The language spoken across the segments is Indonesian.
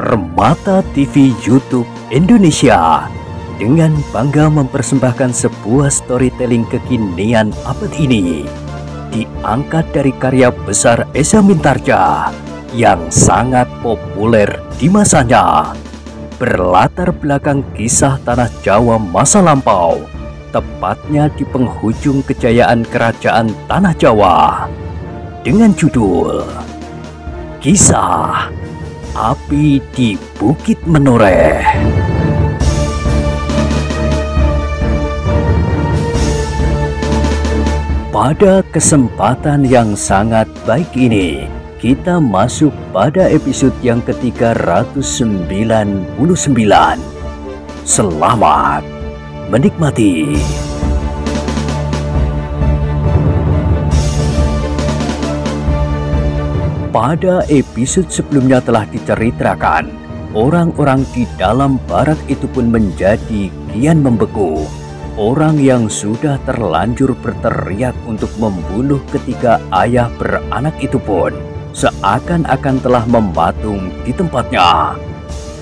Permata TV YouTube Indonesia dengan bangga mempersembahkan sebuah storytelling kekinian abad ini, diangkat dari karya besar Esa Mintarja yang sangat populer di masanya, berlatar belakang kisah tanah Jawa masa lampau, tepatnya di penghujung kejayaan kerajaan tanah Jawa, dengan judul Kisah Api di Bukit Menoreh. Pada kesempatan yang sangat baik ini, kita masuk pada episode yang ke-399. Selamat menikmati. Pada episode sebelumnya telah diceritakan, orang-orang di dalam barak itu pun menjadi kian membeku. Orang yang sudah terlanjur berteriak untuk membunuh ketiga ayah beranak itu pun seakan-akan telah mematung di tempatnya.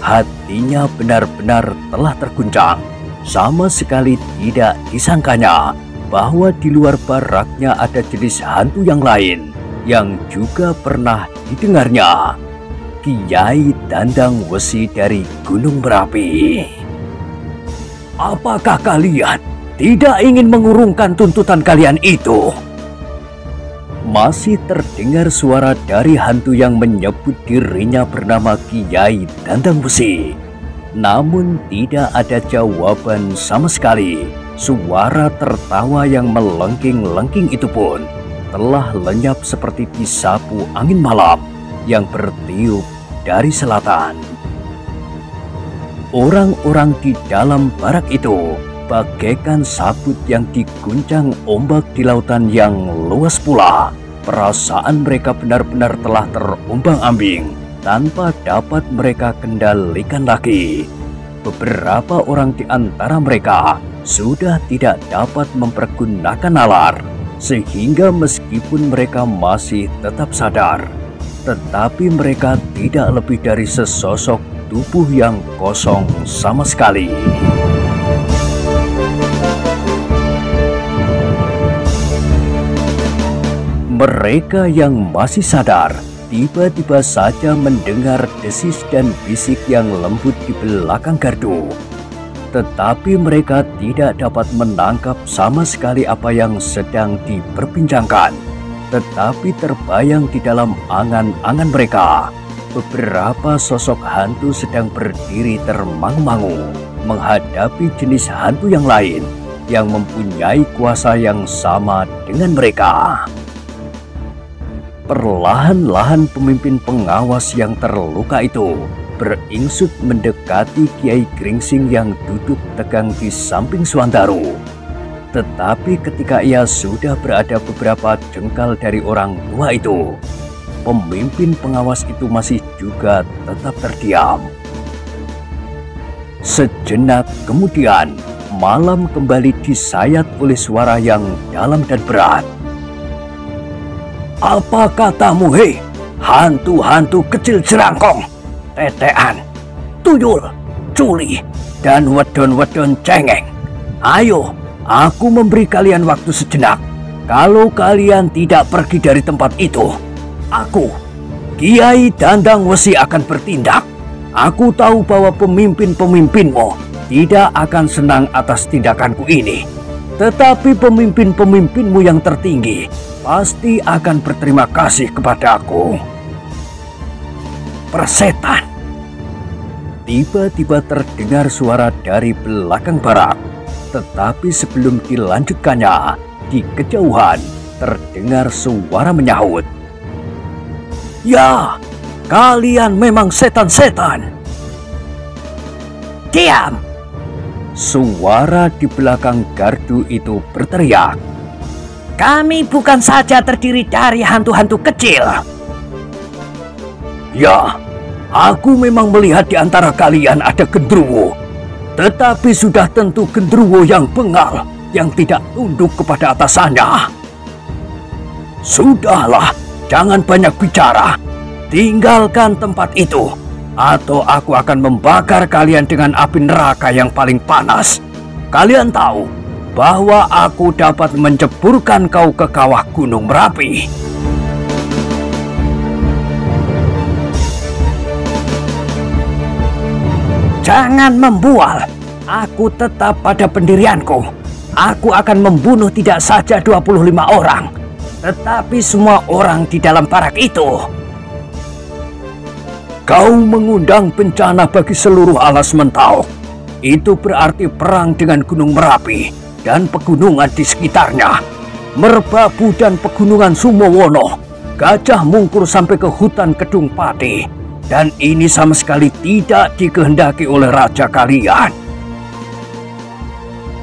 Hatinya benar-benar telah terguncang. Sama sekali tidak disangkanya bahwa di luar baraknya ada jenis hantu yang lain yang juga pernah didengarnya, Kiai Dandang Wesi dari Gunung Merapi. Apakah kalian tidak ingin mengurungkan tuntutan kalian itu? Masih terdengar suara dari hantu yang menyebut dirinya bernama Kiai Dandang Wesi. Namun tidak ada jawaban sama sekali. Suara tertawa yang melengking-lengking itu pun telah lenyap seperti disapu angin malam yang bertiup dari selatan. Orang-orang di dalam barak itu bagaikan sabut yang diguncang ombak di lautan yang luas pula. Perasaan mereka benar-benar telah terombang-ambing tanpa dapat mereka kendalikan lagi. Beberapa orang di antara mereka sudah tidak dapat mempergunakan nalar, sehingga meskipun mereka masih tetap sadar, tetapi mereka tidak lebih dari sesosok tubuh yang kosong sama sekali. Mereka yang masih sadar tiba-tiba saja mendengar desis dan bisik yang lembut di belakang gardu. Tetapi mereka tidak dapat menangkap sama sekali apa yang sedang diperbincangkan. Tetapi terbayang di dalam angan-angan mereka, beberapa sosok hantu sedang berdiri termangu-mangu menghadapi jenis hantu yang lain yang mempunyai kuasa yang sama dengan mereka. Perlahan-lahan pemimpin pengawas yang terluka itu beringsut mendekati Kiai Gringsing yang duduk tegang di samping Suwandaru. Tetapi ketika ia sudah berada beberapa jengkal dari orang tua itu, pemimpin pengawas itu masih juga tetap terdiam. Sejenak kemudian, malam kembali disayat oleh suara yang dalam dan berat. Apa katamu, hei, hantu-hantu kecil jerangkong, tetean, tuyul, culi, dan wedon-wedon cengeng? Ayo, aku memberi kalian waktu sejenak. Kalau kalian tidak pergi dari tempat itu, aku, Kiai Dandang Wesi, akan bertindak. Aku tahu bahwa pemimpin-pemimpinmu tidak akan senang atas tindakanku ini. Tetapi pemimpin-pemimpinmu yang tertinggi pasti akan berterima kasih kepadaku. Persetan. Tiba-tiba terdengar suara dari belakang barak. Tetapi sebelum dilanjutkannya, di kejauhan terdengar suara menyahut. Ya, kalian memang setan-setan. Diam! Suara di belakang gardu itu berteriak. Kami bukan saja terdiri dari hantu-hantu kecil. Ya, aku memang melihat di antara kalian ada gendruwo. Tetapi sudah tentu gendruwo yang bengal, yang tidak tunduk kepada atasannya. Sudahlah, jangan banyak bicara. Tinggalkan tempat itu. atau aku akan membakar kalian dengan api neraka yang paling panas. Kalian tahu bahwa aku dapat menceburkan kau ke kawah Gunung Merapi. Jangan membual. Aku tetap pada pendirianku. Aku akan membunuh tidak saja 25 orang, tetapi semua orang di dalam barak itu. Kau mengundang bencana bagi seluruh alas Mentawai. Itu berarti perang dengan Gunung Merapi dan pegunungan di sekitarnya. Merbabu dan pegunungan Sumowono, Gajah Mungkur sampai ke hutan Kedung Pati. Dan ini sama sekali tidak dikehendaki oleh raja kalian.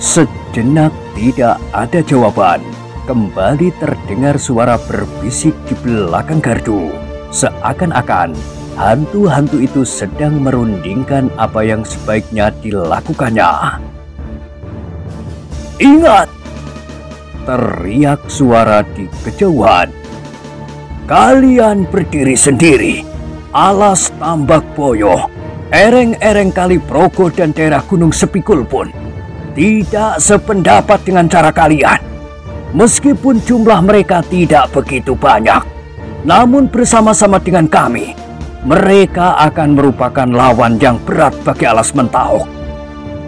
Sejenak tidak ada jawaban. Kembali terdengar suara berbisik di belakang gardu. Seakan-akan hantu-hantu itu sedang merundingkan apa yang sebaiknya dilakukannya. Ingat! Teriak suara di kejauhan. Kalian berdiri sendiri. Alas Tambak Boyo, ereng-ereng Kali Progo dan daerah Gunung Sepikul pun tidak sependapat dengan cara kalian. Meskipun jumlah mereka tidak begitu banyak, namun bersama-sama dengan kami, mereka akan merupakan lawan yang berat bagi alas Mentawai.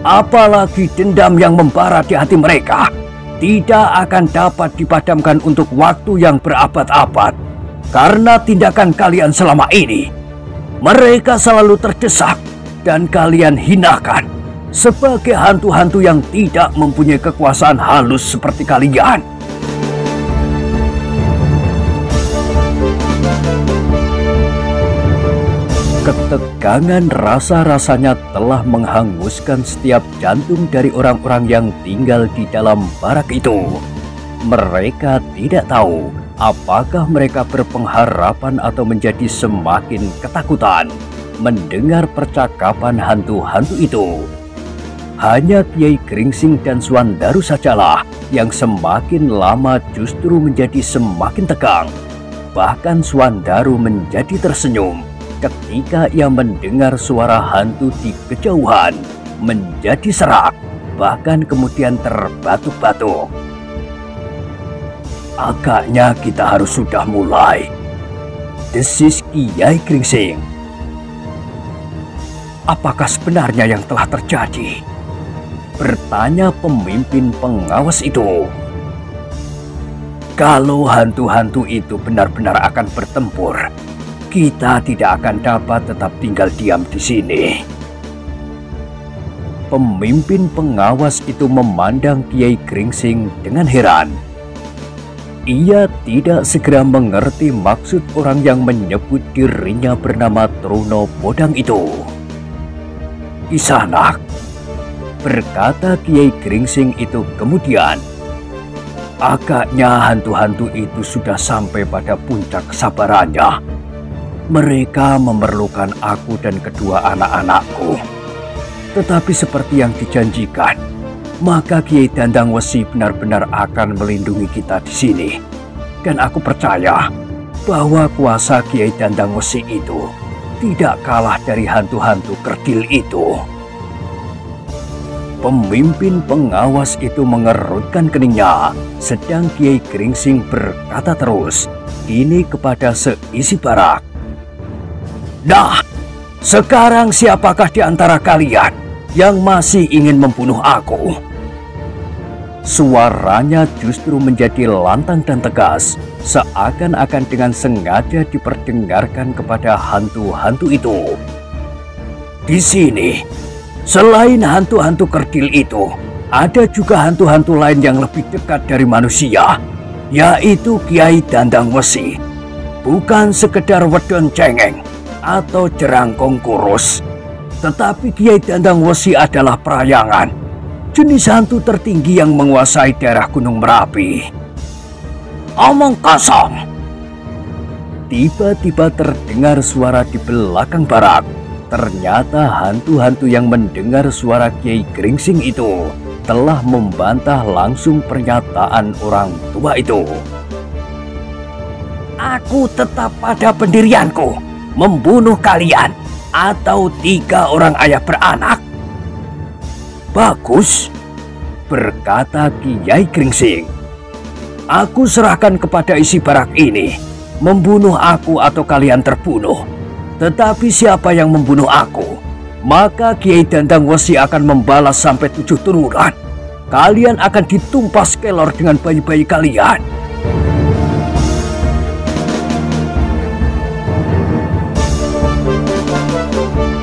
Apalagi dendam yang membara di hati mereka tidak akan dapat dipadamkan untuk waktu yang berabad-abad. Karena tindakan kalian selama ini, mereka selalu terdesak dan kalian hinakan sebagai hantu-hantu yang tidak mempunyai kekuasaan halus seperti kalian. Ketegangan rasa-rasanya telah menghanguskan setiap jantung dari orang-orang yang tinggal di dalam barak itu. Mereka tidak tahu apakah mereka berpengharapan atau menjadi semakin ketakutan mendengar percakapan hantu-hantu itu. Hanya Kiai Gringsing dan Suandaru sajalah yang semakin lama justru menjadi semakin tegang. Bahkan Suandaru menjadi tersenyum ketika ia mendengar suara hantu di kejauhan menjadi serak, bahkan kemudian terbatuk-batuk. Agaknya kita harus sudah mulai, desis Kiai Gringsing. Apakah sebenarnya yang telah terjadi? Bertanya pemimpin pengawas itu. Kalau hantu-hantu itu benar-benar akan bertempur, kita tidak akan dapat tetap tinggal diam di sini. Pemimpin pengawas itu memandang Kiai Gringsing dengan heran. Ia tidak segera mengerti maksud orang yang menyebut dirinya bernama Truno Bodang itu. Kisanak, berkata Kiai Gringsing itu kemudian, agaknya hantu-hantu itu sudah sampai pada puncak kesabarannya. Mereka memerlukan aku dan kedua anak-anakku. Tetapi seperti yang dijanjikan, maka Kiai Dandang Wesi benar-benar akan melindungi kita di sini. Dan aku percaya bahwa kuasa Kiai Dandang Wesi itu tidak kalah dari hantu-hantu kerdil itu. Pemimpin pengawas itu mengerutkan keningnya, sedang Kiai Gringsing berkata terus, ini kepada seisi barak. Nah, sekarang siapakah di antara kalian yang masih ingin membunuh aku? Suaranya justru menjadi lantang dan tegas, seakan-akan dengan sengaja diperdengarkan kepada hantu-hantu itu. Di sini, selain hantu-hantu kerdil itu, ada juga hantu-hantu lain yang lebih dekat dari manusia, yaitu Kiai Dandang Wesi. Bukan sekedar wedon cengeng atau jerangkong kurus, tetapi Kiai Dandang Wesi adalah perayangan, jenis hantu tertinggi yang menguasai daerah Gunung Merapi. Omong kosong! Tiba-tiba terdengar suara di belakang barak. Ternyata hantu-hantu yang mendengar suara Kiai Gringsing itu telah membantah langsung pernyataan orang tua itu. Aku tetap pada pendirianku, membunuh kalian. atau 3 orang ayah beranak? Bagus, berkata Kiai Gringsing. Aku serahkan kepada isi barak ini, membunuh aku atau kalian terbunuh. Tetapi siapa yang membunuh aku, maka Kiai Dandang Wesi akan membalas sampai 7 turunan. Kalian akan ditumpas kelor dengan bayi-bayi kalian.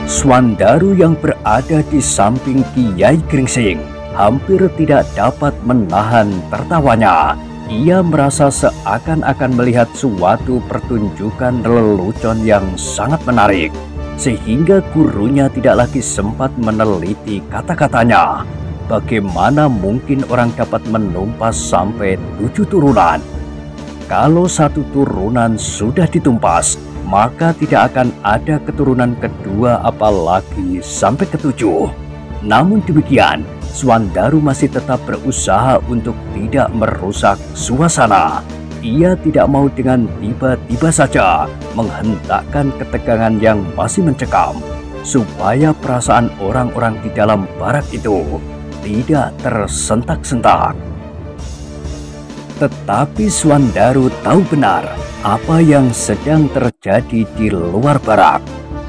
Swandaru yang berada di samping Kiai Gringsing hampir tidak dapat menahan tertawanya. Ia merasa seakan-akan melihat suatu pertunjukan lelucon yang sangat menarik, sehingga gurunya tidak lagi sempat meneliti kata-katanya. Bagaimana mungkin orang dapat menumpas sampai 7 turunan? Kalau 1 turunan sudah ditumpas, maka tidak akan ada keturunan kedua apalagi sampai ke-7. Namun demikian, Swandaru masih tetap berusaha untuk tidak merusak suasana. Ia tidak mau dengan tiba-tiba saja menghentakkan ketegangan yang masih mencekam, supaya perasaan orang-orang di dalam barak itu tidak tersentak-sentak. Tetapi Swandaru tahu benar apa yang sedang terjadi di luar barak.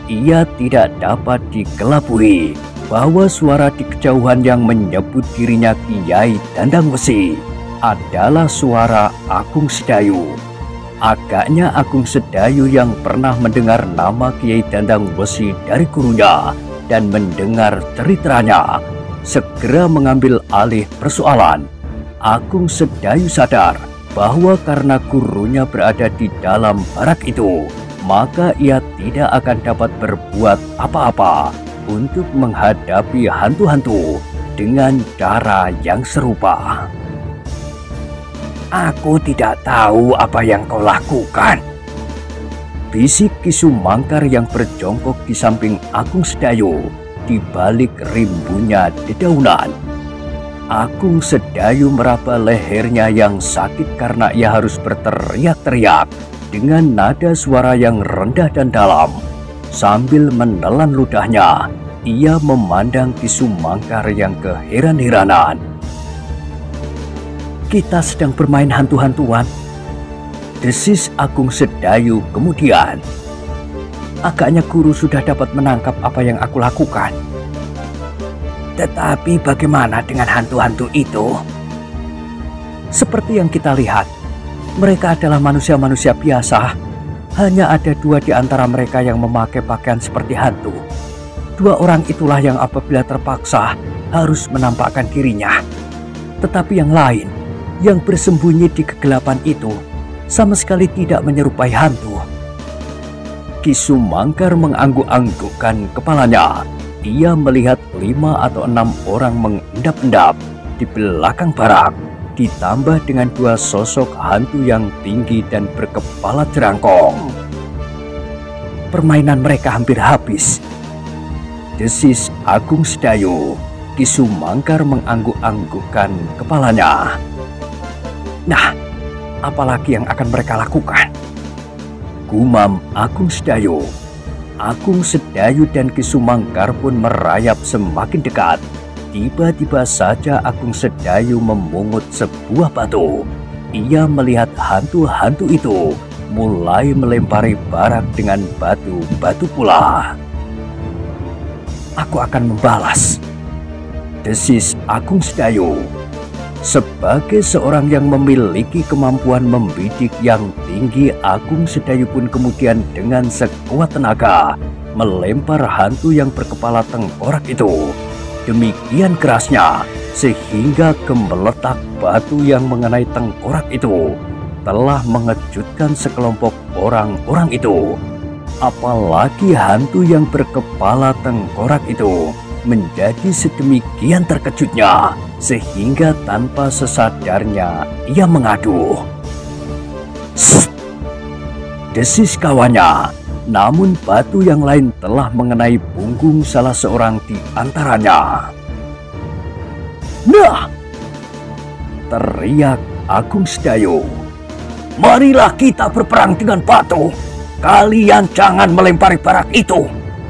Ia tidak dapat dikelabui bahwa suara di kejauhan yang menyebut dirinya Kiai Dandang Wesi adalah suara Agung Sedayu. Agaknya Agung Sedayu yang pernah mendengar nama Kiai Dandang Wesi dari gurunya dan mendengar ceritanya, segera mengambil alih persoalan. Agung Sedayu sadar bahwa karena gurunya berada di dalam barak itu, maka ia tidak akan dapat berbuat apa-apa untuk menghadapi hantu-hantu dengan cara yang serupa. Aku tidak tahu apa yang kau lakukan, bisik Ki Sumangkar yang berjongkok di samping Agung Sedayu di balik rimbunnya dedaunan. Agung Sedayu meraba lehernya yang sakit karena ia harus berteriak-teriak dengan nada suara yang rendah dan dalam. Sambil menelan ludahnya, ia memandang Ki Sumangkar yang keheran-heranan. Kita sedang bermain hantu-hantuan, desis Agung Sedayu kemudian. Agaknya guru sudah dapat menangkap apa yang aku lakukan. Tetapi bagaimana dengan hantu-hantu itu? Seperti yang kita lihat, mereka adalah manusia-manusia biasa. Hanya ada 2 di antara mereka yang memakai pakaian seperti hantu. 2 orang itulah yang apabila terpaksa harus menampakkan dirinya. Tetapi yang lain, yang bersembunyi di kegelapan itu, sama sekali tidak menyerupai hantu. Ki Sumangkar mengangguk-anggukkan kepalanya. Ia melihat 5 atau 6 orang mengendap-endap di belakang barak, ditambah dengan 2 sosok hantu yang tinggi dan berkepala jerangkong. Permainan mereka hampir habis, desis Agung Sedayu. Ki Sumangkar mengangguk-anggukkan kepalanya. Nah, apalagi yang akan mereka lakukan? Gumam Agung Sedayu. Agung Sedayu dan Ki Sumangkar pun merayap semakin dekat. Tiba-tiba saja Agung Sedayu memungut sebuah batu. Ia melihat hantu-hantu itu mulai melempari barak dengan batu-batu pula. Aku akan membalas, desis Agung Sedayu. Sebagai seorang yang memiliki kemampuan membidik yang tinggi, Agung Sedayu pun kemudian dengan sekuat tenaga melempar hantu yang berkepala tengkorak itu. Demikian kerasnya sehingga gemeletak batu yang mengenai tengkorak itu telah mengejutkan sekelompok orang-orang itu. Apalagi hantu yang berkepala tengkorak itu menjadi sedemikian terkejutnya sehingga tanpa sesadarnya ia mengadu. Sst! Desis kawannya. Namun batu yang lain telah mengenai punggung salah seorang di antaranya. Nah! Teriak Agung Sedayu. Marilah kita berperang dengan batu. Kalian jangan melempari barak itu.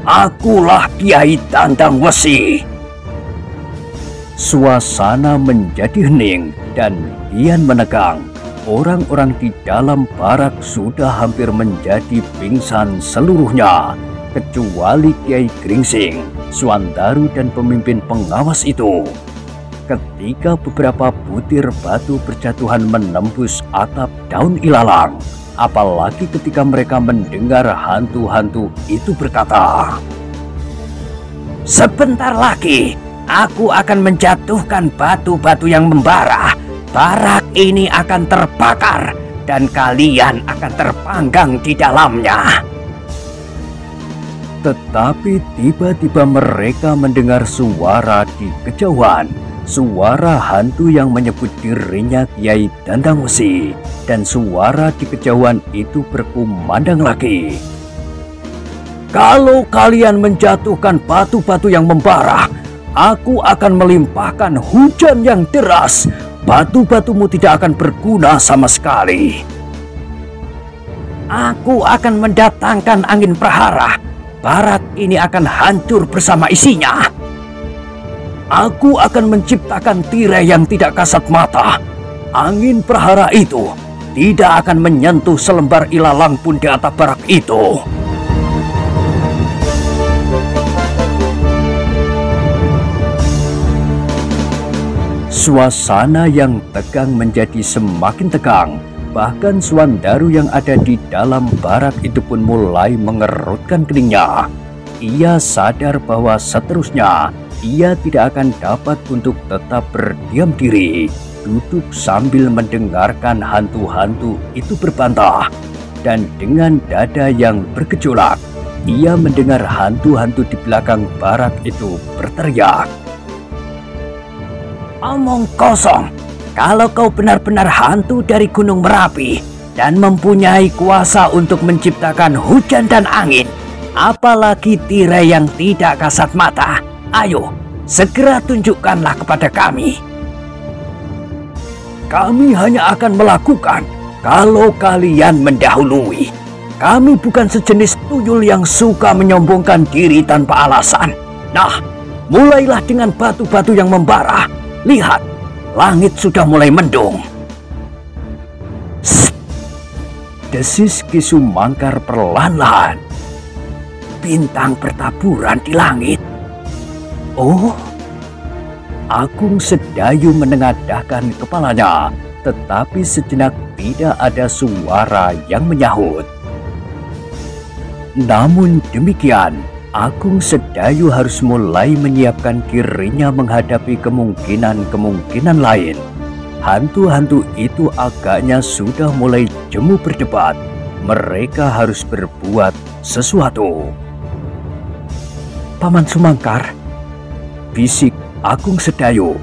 Akulah Kiai Dandang Wesi. Suasana menjadi hening dan kian menegang. Orang-orang di dalam barak sudah hampir menjadi pingsan seluruhnya, kecuali Kiai Gringsing, Swandaru dan pemimpin pengawas itu. Ketika beberapa butir batu berjatuhan menembus atap daun ilalang, apalagi ketika mereka mendengar hantu-hantu itu berkata, "Sebentar lagi aku akan menjatuhkan batu-batu yang membara. Barak ini akan terbakar dan kalian akan terpanggang di dalamnya." Tetapi tiba-tiba mereka mendengar suara di kejauhan, suara hantu yang menyebut dirinya Kiai Dandang Wesi, dan suara di kejauhan itu berkumandang lagi. "Kalau kalian menjatuhkan batu-batu yang membara, aku akan melimpahkan hujan yang deras. Batu-batumu tidak akan berguna sama sekali. Aku akan mendatangkan angin prahara. Barak ini akan hancur bersama isinya. Aku akan menciptakan tirai yang tidak kasat mata. Angin prahara itu tidak akan menyentuh selembar ilalang pun di atap barak itu." Suasana yang tegang menjadi semakin tegang. Bahkan Swandaru yang ada di dalam barak itu pun mulai mengerutkan keningnya. Ia sadar bahwa seterusnya ia tidak akan dapat untuk tetap berdiam diri, duduk sambil mendengarkan hantu-hantu itu berbantah. Dan dengan dada yang bergejolak, ia mendengar hantu-hantu di belakang barak itu berteriak, "Omong kosong! Kalau kau benar-benar hantu dari Gunung Merapi dan mempunyai kuasa untuk menciptakan hujan dan angin, apalagi tirai yang tidak kasat mata, ayo segera tunjukkanlah kepada kami." "Kami hanya akan melakukan kalau kalian mendahului. Kami bukan sejenis tuyul yang suka menyombongkan diri tanpa alasan. Nah, mulailah dengan batu-batu yang membara. Lihat, langit sudah mulai mendung." "Sst!" desis Ki Sumangkar perlahan-lahan. "Bintang bertaburan di langit." "Oh." Agung Sedayu menengadahkan kepalanya, tetapi sejenak tidak ada suara yang menyahut. Namun demikian, Agung Sedayu harus mulai menyiapkan dirinya menghadapi kemungkinan-kemungkinan lain. Hantu-hantu itu agaknya sudah mulai jemu berdebat. Mereka harus berbuat sesuatu. "Paman Sumangkar," bisik Agung Sedayu,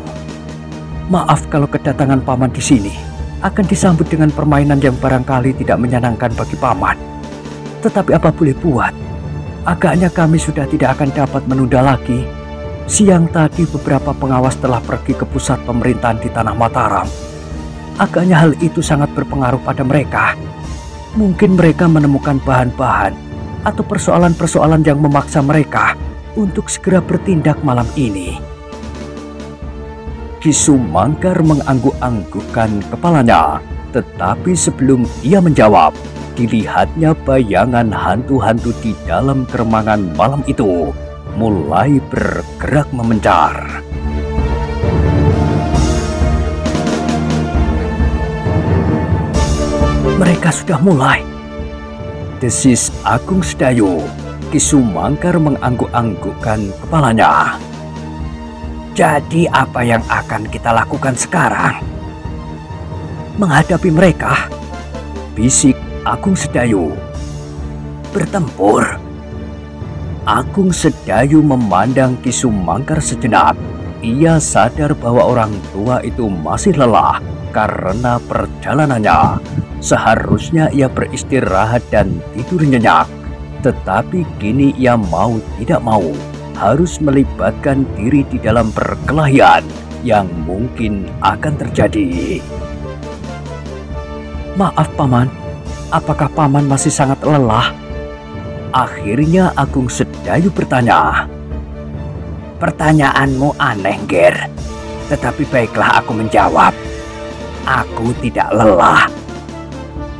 "maaf kalau kedatangan paman di sini akan disambut dengan permainan yang barangkali tidak menyenangkan bagi paman. Tetapi apa boleh buat, agaknya kami sudah tidak akan dapat menunda lagi. Siang tadi beberapa pengawas telah pergi ke pusat pemerintahan di Tanah Mataram. Agaknya hal itu sangat berpengaruh pada mereka. Mungkin mereka menemukan bahan-bahan atau persoalan-persoalan yang memaksa mereka untuk segera bertindak malam ini." Ki Sumangkar mengangguk-anggukkan kepalanya, tetapi sebelum ia menjawab, dilihatnya bayangan hantu-hantu di dalam keremangan malam itu mulai bergerak memencar. "Mereka sudah mulai," desis Agung Sedayu. Ki Sumangkar mengangguk-anggukkan kepalanya. "Jadi apa yang akan kita lakukan sekarang?" "Menghadapi mereka," bisik Agung Sedayu. "Bertempur." Agung Sedayu memandang Ki Sumangkar sejenak. Ia sadar bahwa orang tua itu masih lelah karena perjalanannya. Seharusnya ia beristirahat dan tidur nyenyak. Tetapi kini ia mau tidak mau harus melibatkan diri di dalam perkelahian yang mungkin akan terjadi. "Maaf Paman, apakah Paman masih sangat lelah?" Akhirnya Agung Sedayu bertanya. "Pertanyaanmu aneh, Ger. Tetapi baiklah aku menjawab. Aku tidak lelah."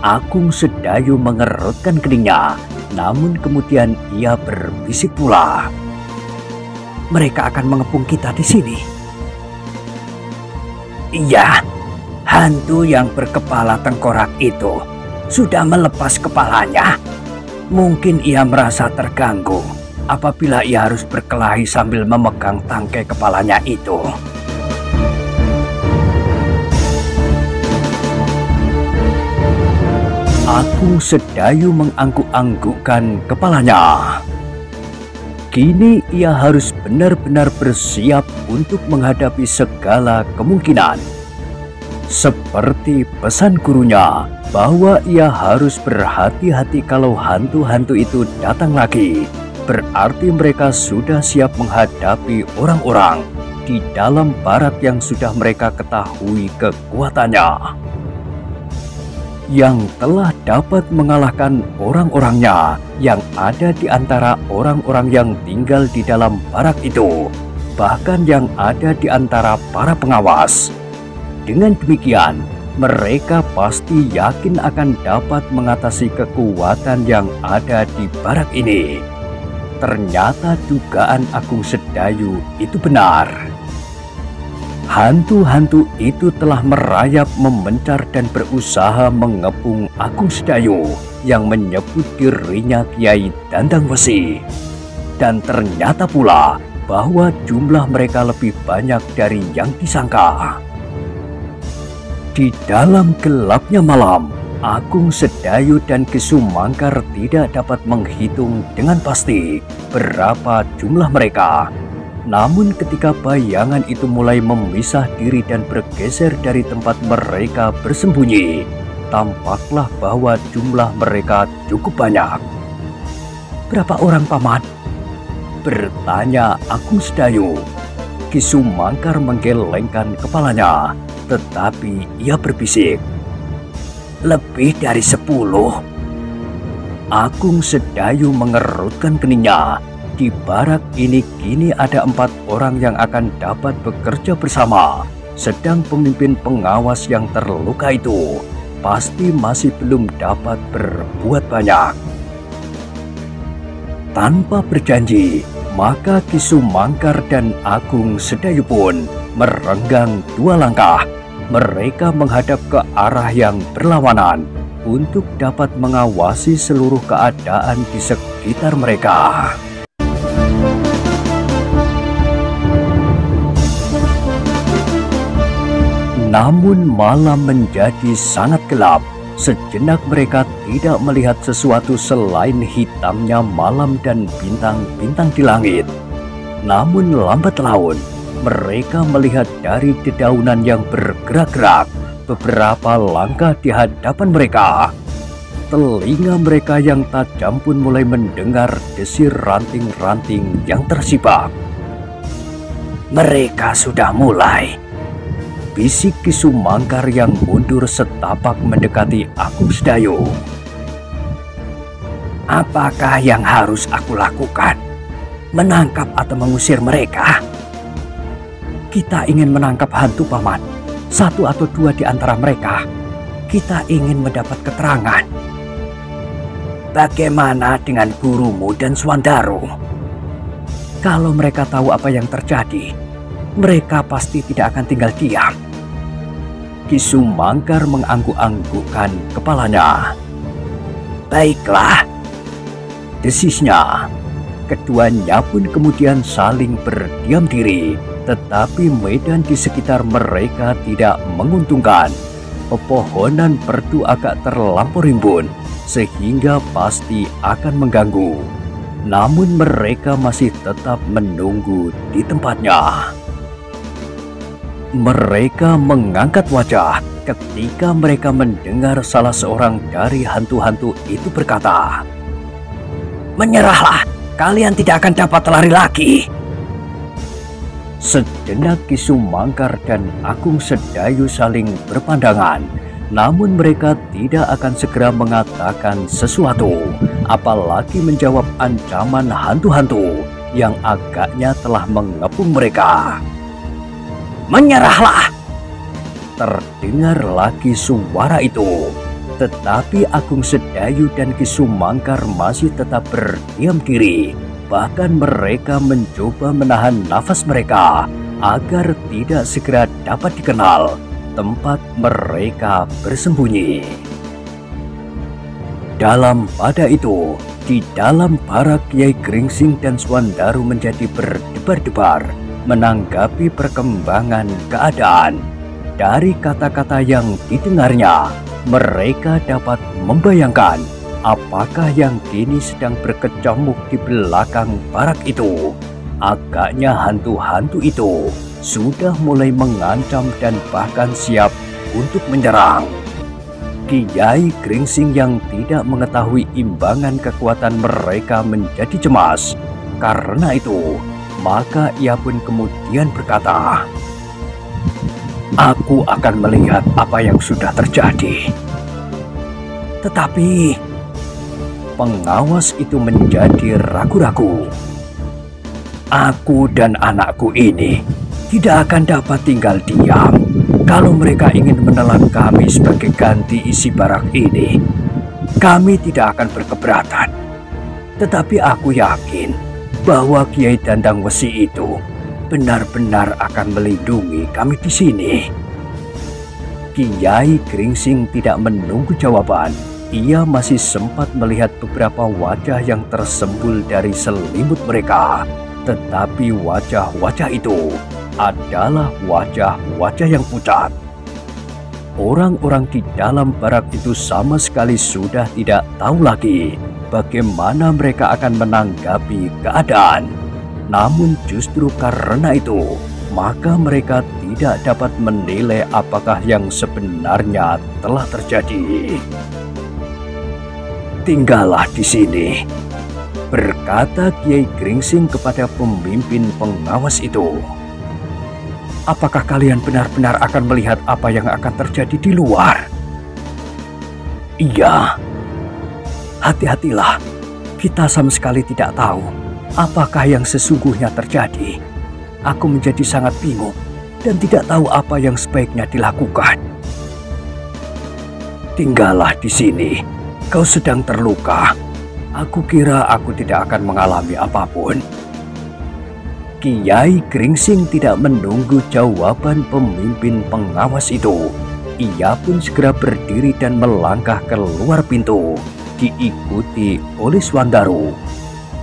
Agung Sedayu mengerutkan keningnya, namun kemudian ia berbisik pula. "Mereka akan mengepung kita di sini." "Iya, hantu yang berkepala tengkorak itu sudah melepas kepalanya. Mungkin ia merasa terganggu apabila ia harus berkelahi sambil memegang tangkai kepalanya itu." Agung Sedayu mengangguk-anggukkan kepalanya. Kini ia harus benar-benar bersiap untuk menghadapi segala kemungkinan. Seperti pesan gurunya bahwa ia harus berhati-hati kalau hantu-hantu itu datang lagi. Berarti mereka sudah siap menghadapi orang-orang di dalam barak yang sudah mereka ketahui kekuatannya, yang telah dapat mengalahkan orang-orangnya yang ada di antara orang-orang yang tinggal di dalam barak itu, bahkan yang ada di antara para pengawas. Dengan demikian, mereka pasti yakin akan dapat mengatasi kekuatan yang ada di barak ini. Ternyata dugaan Agung Sedayu itu benar. Hantu-hantu itu telah merayap, memencar dan berusaha mengepung Agung Sedayu yang menyebut dirinya Kiai Dandang Wesi. Dan ternyata pula bahwa jumlah mereka lebih banyak dari yang disangka. Di dalam gelapnya malam, Agung Sedayu dan Ki Sumangkar tidak dapat menghitung dengan pasti berapa jumlah mereka. Namun ketika bayangan itu mulai memisah diri dan bergeser dari tempat mereka bersembunyi, tampaklah bahwa jumlah mereka cukup banyak. "Berapa orang, Paman?" bertanya Agung Sedayu. Ki Sumangkar menggelengkan kepalanya, tetapi ia berbisik, "Lebih dari 10. Agung Sedayu mengerutkan keningnya. Di barak ini kini ada 4 orang yang akan dapat bekerja bersama. Sedang pemimpin pengawas yang terluka itu pasti masih belum dapat berbuat banyak. Tanpa berjanji, maka Ki Sumangkar dan Agung Sedayu pun merenggang 2 langkah. Mereka menghadap ke arah yang berlawanan untuk dapat mengawasi seluruh keadaan di sekitar mereka. Namun malam menjadi sangat gelap. Sejenak mereka tidak melihat sesuatu selain hitamnya malam dan bintang-bintang di langit. Namun lambat laun, mereka melihat dari dedaunan yang bergerak-gerak beberapa langkah di hadapan mereka. Telinga mereka yang tajam pun mulai mendengar desir ranting-ranting yang tersibak. "Mereka sudah mulai," bisik Ki Sumangkar yang mundur setapak mendekati Agung Sedayu. "Apakah yang harus aku lakukan? Menangkap atau mengusir mereka?" "Kita ingin menangkap hantu, Paman. 1 atau 2 di antara mereka. Kita ingin mendapat keterangan." "Bagaimana dengan gurumu dan Suwandaru?" "Kalau mereka tahu apa yang terjadi, mereka pasti tidak akan tinggal diam." Ki Sumangkar mengangguk-anggukkan kepalanya. "Baiklah," desisnya. Keduanya pun kemudian saling berdiam diri, tetapi medan di sekitar mereka tidak menguntungkan. Pepohonan perdu agak terlampau rimbun, sehingga pasti akan mengganggu. Namun mereka masih tetap menunggu di tempatnya. Mereka mengangkat wajah ketika mereka mendengar salah seorang dari hantu-hantu itu berkata, "Menyerahlah, kalian tidak akan dapat lari lagi." Sejenak Ki Sumangkar dan Agung Sedayu saling berpandangan, namun mereka tidak akan segera mengatakan sesuatu. apalagi menjawab ancaman hantu-hantu yang agaknya telah mengepung mereka. "Menyerahlah!" Terdengar lagi suara itu. Tetapi Agung Sedayu dan Ki Sumangkar masih tetap berdiam diri. Bahkan mereka mencoba menahan nafas mereka agar tidak segera dapat dikenal tempat mereka bersembunyi. Dalam pada itu, di dalam barak Kiai Gringsing dan Swandaru menjadi berdebar-debar menanggapi perkembangan keadaan. Dari kata-kata yang didengarnya, mereka dapat membayangkan apakah yang kini sedang berkecamuk di belakang barak itu. Agaknya hantu-hantu itu sudah mulai mengancam dan bahkan siap untuk menyerang. Kiai Gringsing yang tidak mengetahui imbangan kekuatan mereka menjadi cemas. Karena itu, maka ia pun kemudian berkata, "Aku akan melihat apa yang sudah terjadi." Tetapi pengawas itu menjadi ragu-ragu. "Aku dan anakku ini tidak akan dapat tinggal diam. Kalau mereka ingin menelan kami sebagai ganti isi barak ini, kami tidak akan berkeberatan. Tetapi aku yakin bahwa Kiai Dandang Wesi itu benar-benar akan melindungi kami di sini." Kiai Gringsing tidak menunggu jawaban. Ia masih sempat melihat beberapa wajah yang tersembul dari selimut mereka. Tetapi wajah-wajah itu adalah wajah-wajah yang pucat. Orang-orang di dalam barak itu sama sekali sudah tidak tahu lagi bagaimana mereka akan menanggapi keadaan. Namun justru karena itu, maka mereka tidak dapat menilai apakah yang sebenarnya telah terjadi. "Tinggallah di sini," berkata Kiai Gringsing kepada pemimpin pengawas itu. "Apakah kalian benar-benar akan melihat apa yang akan terjadi di luar?" "Iya." "Hati-hatilah, kita sama sekali tidak tahu apakah yang sesungguhnya terjadi. Aku menjadi sangat bingung dan tidak tahu apa yang sebaiknya dilakukan." "Tinggallah di sini. Kau sedang terluka. Aku kira aku tidak akan mengalami apapun." Kiai Gringsing tidak menunggu jawaban pemimpin pengawas itu. Ia pun segera berdiri dan melangkah keluar pintu, diikuti oleh Swandaru.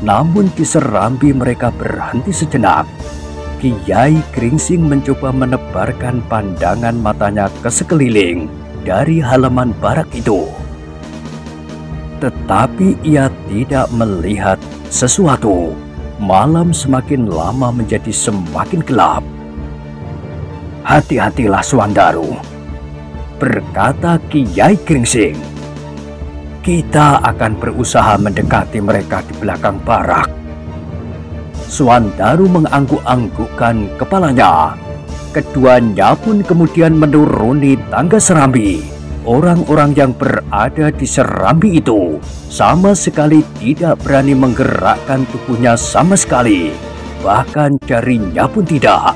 Namun di serambi mereka berhenti sejenak. Kiai Gringsing mencoba menebarkan pandangan matanya ke sekeliling dari halaman barak itu. Tetapi ia tidak melihat sesuatu. Malam semakin lama menjadi semakin gelap. "Hati-hatilah Swandaru," berkata Kiai Gringsing. "Kita akan berusaha mendekati mereka di belakang barak." Swandaru mengangguk-anggukkan kepalanya. Keduanya pun kemudian menuruni tangga serambi. Orang-orang yang berada di serambi itu sama sekali tidak berani menggerakkan tubuhnya sama sekali. Bahkan jarinya pun tidak.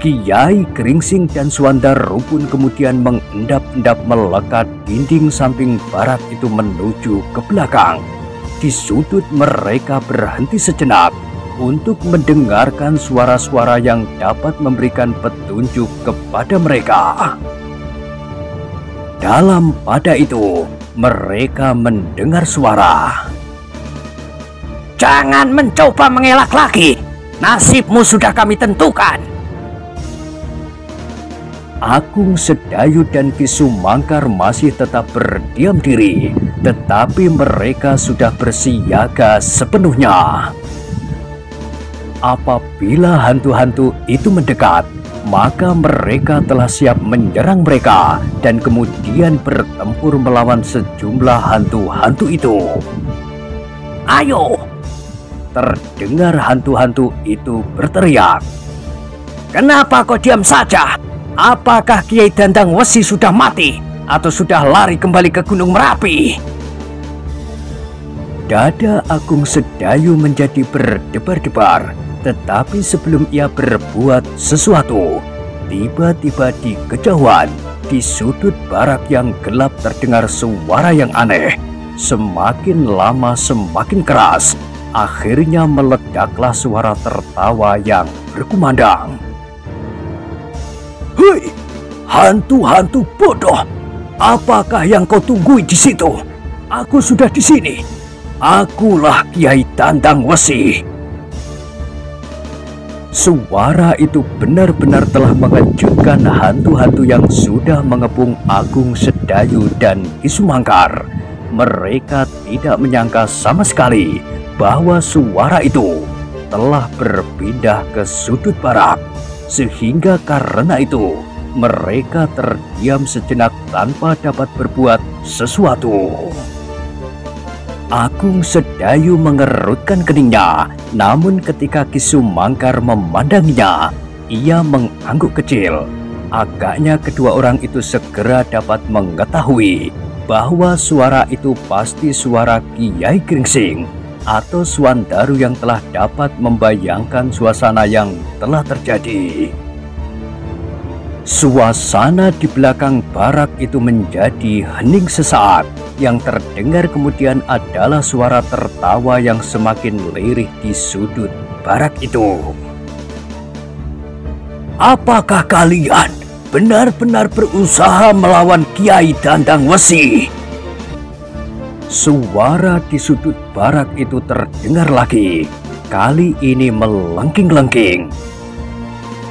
Kiai Gringsing dan Swandaru pun kemudian mengendap-endap melekat dinding samping barak itu menuju ke belakang. Di sudut mereka berhenti sejenak untuk mendengarkan suara-suara yang dapat memberikan petunjuk kepada mereka. Dalam pada itu, mereka mendengar suara. "Jangan mencoba mengelak lagi. Nasibmu sudah kami tentukan." Agung Sedayu dan Ki Sumangkar masih tetap berdiam diri, tetapi mereka sudah bersiaga sepenuhnya. Apabila hantu-hantu itu mendekat, maka mereka telah siap menyerang mereka dan kemudian bertempur melawan sejumlah hantu-hantu itu. "Ayo!" terdengar hantu-hantu itu berteriak. "Kenapa kau diam saja? Apakah Kiai Dandang Wesi sudah mati atau sudah lari kembali ke Gunung Merapi?" Dada Agung Sedayu menjadi berdebar-debar, tetapi sebelum ia berbuat sesuatu, tiba-tiba di kejauhan, di sudut barak yang gelap terdengar suara yang aneh. Semakin lama semakin keras. Akhirnya meledaklah suara tertawa yang berkumandang. "Hei, hantu-hantu bodoh! Apakah yang kau tunggui di situ? Aku sudah di sini. Akulah Kiai Dandang Wesi." Suara itu benar-benar telah mengejutkan hantu-hantu yang sudah mengepung Agung Sedayu dan Ki Sumangkar. Mereka tidak menyangka sama sekali bahwa suara itu telah berpindah ke sudut barak. Sehingga karena itu mereka terdiam sejenak tanpa dapat berbuat sesuatu. Agung Sedayu mengerutkan keningnya, namun ketika Ki Sumangkar memandanginya, ia mengangguk kecil. Agaknya kedua orang itu segera dapat mengetahui bahwa suara itu pasti suara Kiai Gringsing atau Suandaru yang telah dapat membayangkan suasana yang telah terjadi. Suasana di belakang barak itu menjadi hening sesaat. Yang terdengar kemudian adalah suara tertawa yang semakin lirih di sudut barak itu. "Apakah kalian benar-benar berusaha melawan Kiai Dandang Wesi?" Suara di sudut barak itu terdengar lagi. Kali ini melengking-lengking.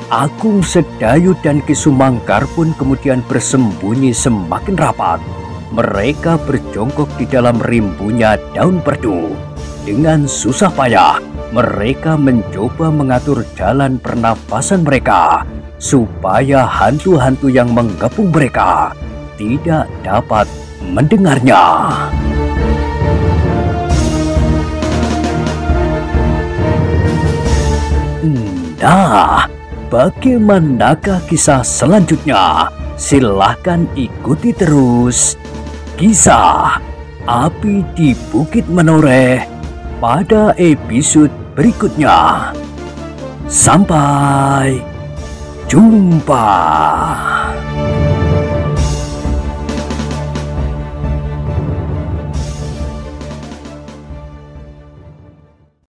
Agung Sedayu dan Ki Sumangkar pun kemudian bersembunyi semakin rapat. Mereka berjongkok di dalam rimbunya daun perdu. Dengan susah payah, mereka mencoba mengatur jalan pernafasan mereka supaya hantu-hantu yang mengepung mereka tidak dapat mendengarnya. Nah, bagaimanakah kisah selanjutnya? Silahkan ikuti terus kisah Api di Bukit Menoreh pada episode berikutnya. Sampai jumpa.